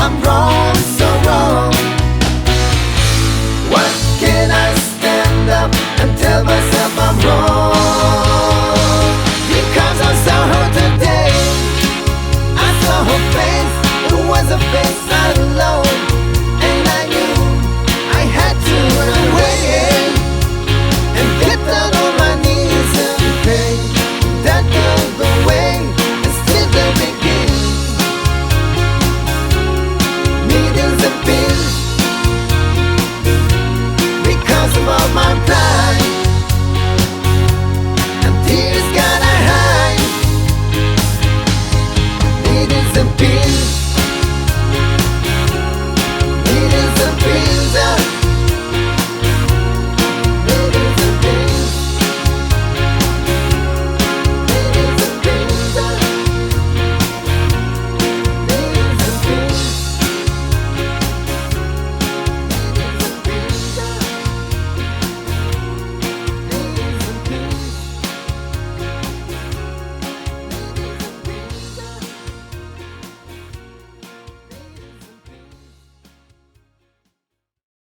I'm wrong, so wrong. What can I stand up and tell myself I'm wrong? Because I saw her today, I saw her face, it was a face I